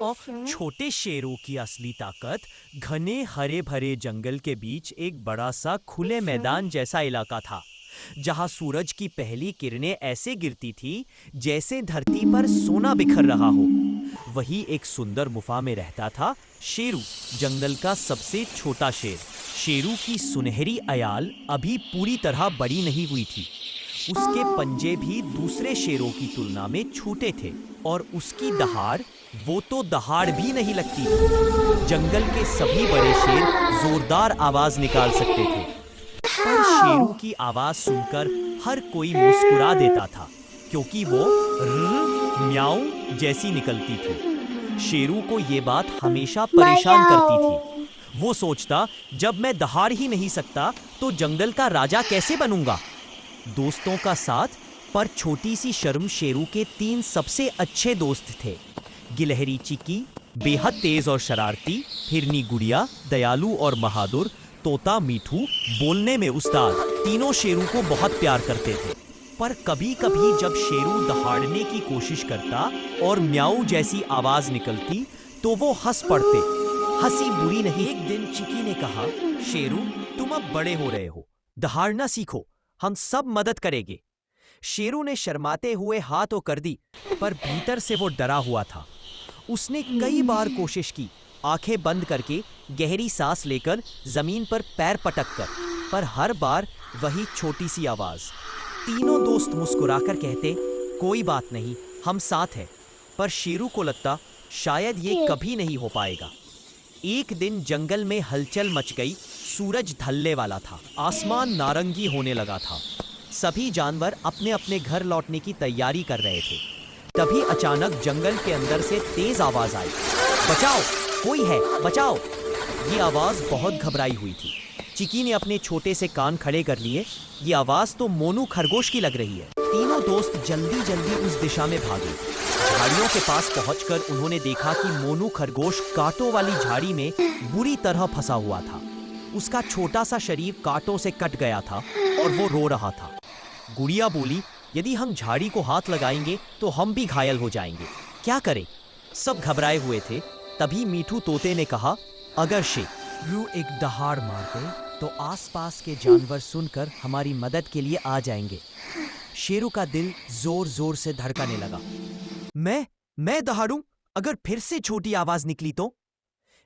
छोटे शेरों की असली ताकत घने हरे भरे जंगल के बीच एक बड़ा सा खुले मैदान जैसा इलाका था, जहां सूरज की पहली किरणें ऐसे गिरती थी जैसे धरती पर सोना बिखर रहा हो। वही एक सुंदर गुफा में रहता था शेरू, जंगल का सबसे छोटा शेर। शेरू की सुनहरी अयाल अभी पूरी तरह बड़ी नहीं हुई थी। उसके पंजे भी दूसरे शेरों की तुलना में छोटे थे और उसकी दहाड़, वो तो दहाड़ भी नहीं लगती थी। जंगल के सभी बड़े शेर जोरदार आवाज निकाल सकते थे, पर शेरू की आवाज सुनकर हर कोई मुस्कुरा देता था, क्योंकि वो म्याऊ जैसी निकलती थी। शेरू को ये बात हमेशा परेशान करती थी। वो सोचता, जब मैं दहाड़ ही नहीं सकता तो जंगल का राजा कैसे बनूंगा। दोस्तों का साथ, पर छोटी सी शर्म शेरू के 3 सबसे अच्छे दोस्त थे। गिलहरी चिकी, बेहद तेज और शरारती; हिरनी गुड़िया, दयालु और बहादुर; तोता मीठू, बोलने में उस्ताद। तीनों शेरू को बहुत प्यार करते थे। पर कभी कभी जब शेरू दहाड़ने की कोशिश करता और म्याऊ जैसी आवाज निकलती तो वो हंस पड़ते। हंसी बुरी नहीं। एक दिन चिकी ने कहा, शेरू, तुम अब बड़े हो रहे हो, दहाड़ना सीखो, हम सब मदद करेंगे। शेरू ने शर्माते हुए हाँ तो कर दी, पर भीतर से वो डरा हुआ था। उसने कई बार कोशिश की, आंखें बंद करके, गहरी सांस लेकर, जमीन पर पैर पटक कर, पर हर बार वही छोटी सी आवाज। तीनों दोस्त मुस्कुराकर कहते, कोई बात नहीं, हम साथ हैं। पर शेरू को लगता, शायद ये कभी नहीं हो पाएगा। एक दिन जंगल में हलचल मच गई। सूरज ढलने वाला था, आसमान नारंगी होने लगा था। सभी जानवर अपने अपने घर लौटने की तैयारी कर रहे थे। तभी अचानक जंगल के अंदर से तेज आवाज आई, बचाओ, कोई है, बचाओ। ये आवाज बहुत घबराई हुई थी। चिकी ने अपने छोटे से कान खड़े कर लिए। ये आवाज तो मोनू खरगोश की लग रही है। तीनों दोस्त जल्दी जल्दी उस दिशा में भागे। झाड़ियों के पास पहुंचकर उन्होंने देखा कि मोनू खरगोश कांटों वाली झाड़ी में बुरी तरह फंसा हुआ था। उसका छोटा सा शरीर कांटों से कट गया था और वो रो रहा था। गुड़िया बोली, यदि हम झाड़ी को हाथ लगाएंगे तो हम भी घायल हो जाएंगे, क्या करें। सब घबराए हुए थे। तभी मीठू तोते ने कहा, अगर शेरू एक दहाड़ मार दे तो आसपास के जानवर सुनकर हमारी मदद के लिए आ जाएंगे। शेरू का दिल जोर जोर से धड़कने लगा। मैं दहाड़ूं, अगर फिर से छोटी आवाज निकली तो।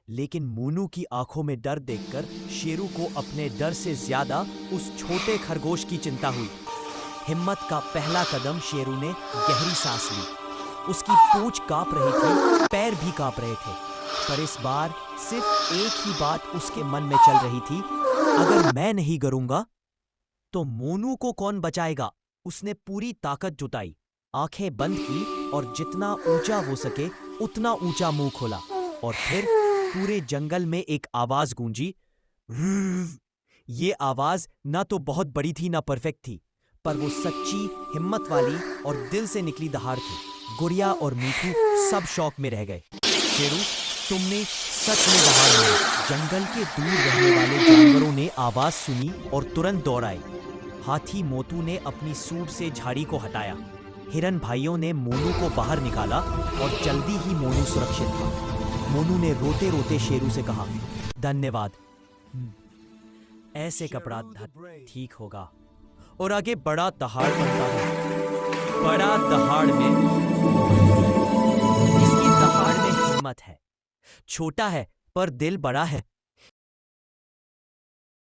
लेकिन मोनू की आंखों में डर देखकर शेरू को अपने डर से ज्यादा उस छोटे खरगोश की चिंता हुई। हिम्मत का पहला कदम शेरू ने गहरी सांस ली। उसकी पूंछ कांप रही थी, पैर भी कांप रहे थे, पर इस बार सिर्फ एक ही बात उसके मन में चल रही थी, अगर मैं नहीं करूंगा तो मोनू को कौन बचाएगा। उसने पूरी ताकत जुटाई, आंखें बंद की और जितना ऊंचा हो सके उतना ऊंचा मुंह खोला। और फिर पूरे जंगल में एक आवाज गूंजी। ये आवाज ना तो बहुत बड़ी थी ना परफेक्ट थी, पर वो सच्ची, हिम्मत वाली और दिल से निकली दहाड़ थी। गुड़िया और मीठू सब शौक में रह गए। शेरू, तुमने सच में दहाड़ मारी। जंगल के दूर रहने वाले जानवरों ने आवाज सुनी और तुरंत दौड़ आए। हाथी मोतू ने अपनी सूंड से झाड़ी को हटाया। हिरन भाइयों ने मोनू को बाहर निकाला और जल्दी ही मोनू सुरक्षित था। मोनू ने रोते रोते शेरू से कहा, धन्यवाद, ऐसे कपड़ा ठीक होगा और आगे बड़ा दहाड़ बनता है। बड़ा दहाड़ में, इसकी दहाड़ में हिम्मत है। छोटा है पर दिल बड़ा है।